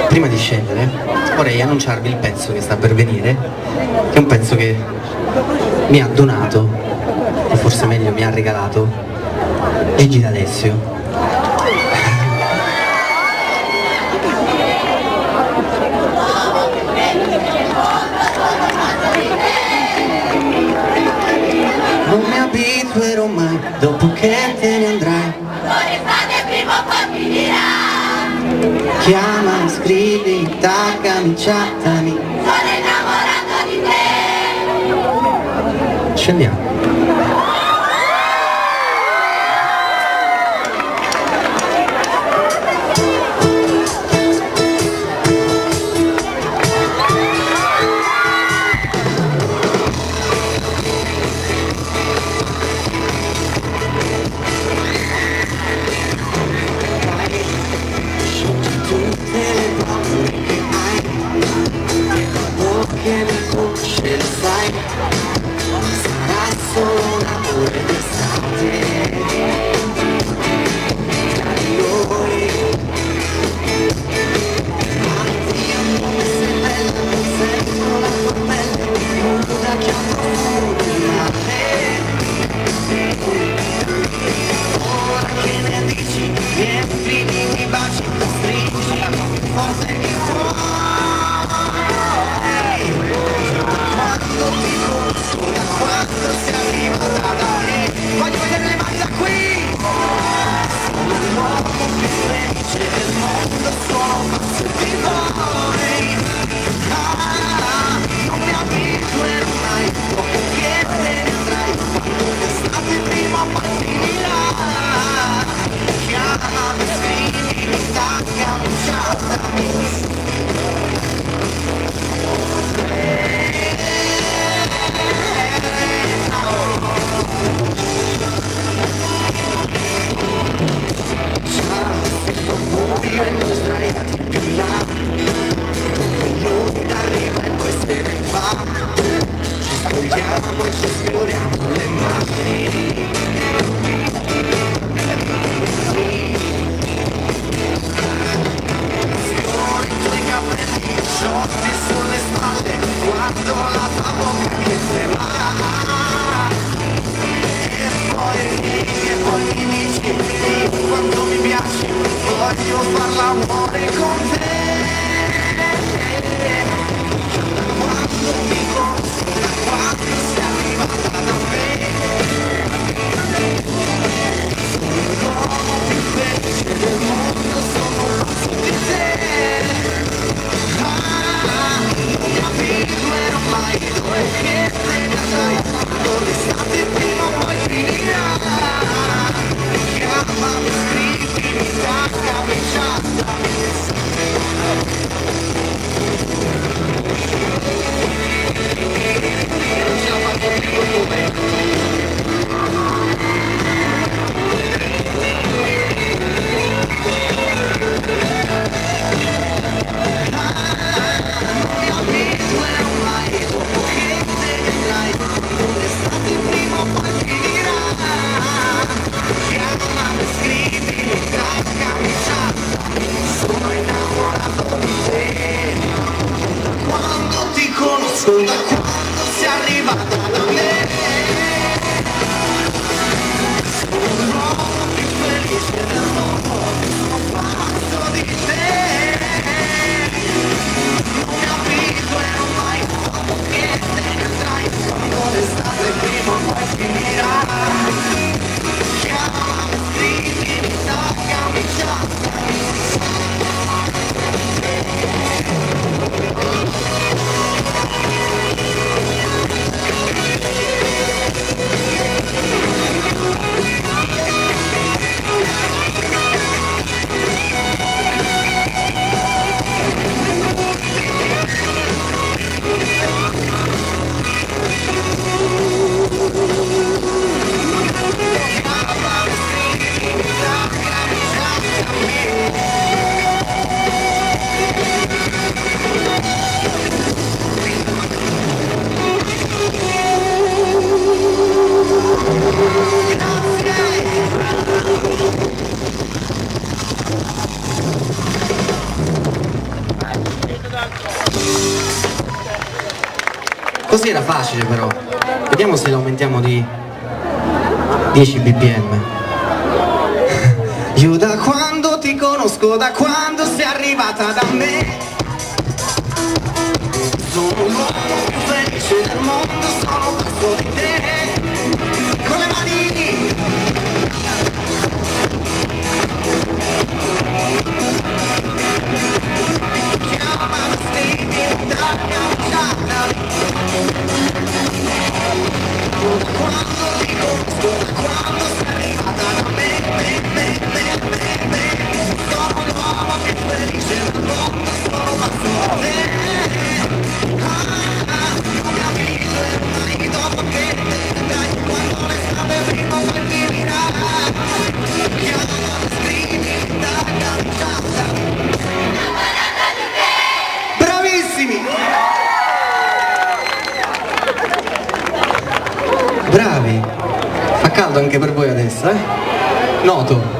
prima di scendere vorrei annunciarvi il pezzo che sta per venire, che è un pezzo che mi ha donato, o forse meglio mi ha regalato, Gigi D'Alessio. Non mi abituerò mai, dopo che te ne andrai. L'estate prima o poi finirà. Chiama, scrivi, taggami, chattami. Sono innamorato di te. Scendiamo. Così era facile però. Vediamo se lo aumentiamo di 10 bpm. Io da quando ti conosco, da quando sei arrivata da me, sono l'uomo più felice del mondo, sono questo di te. Con le mani bravissimi! Bravi! Fa caldo anche per voi adesso, eh? Noto.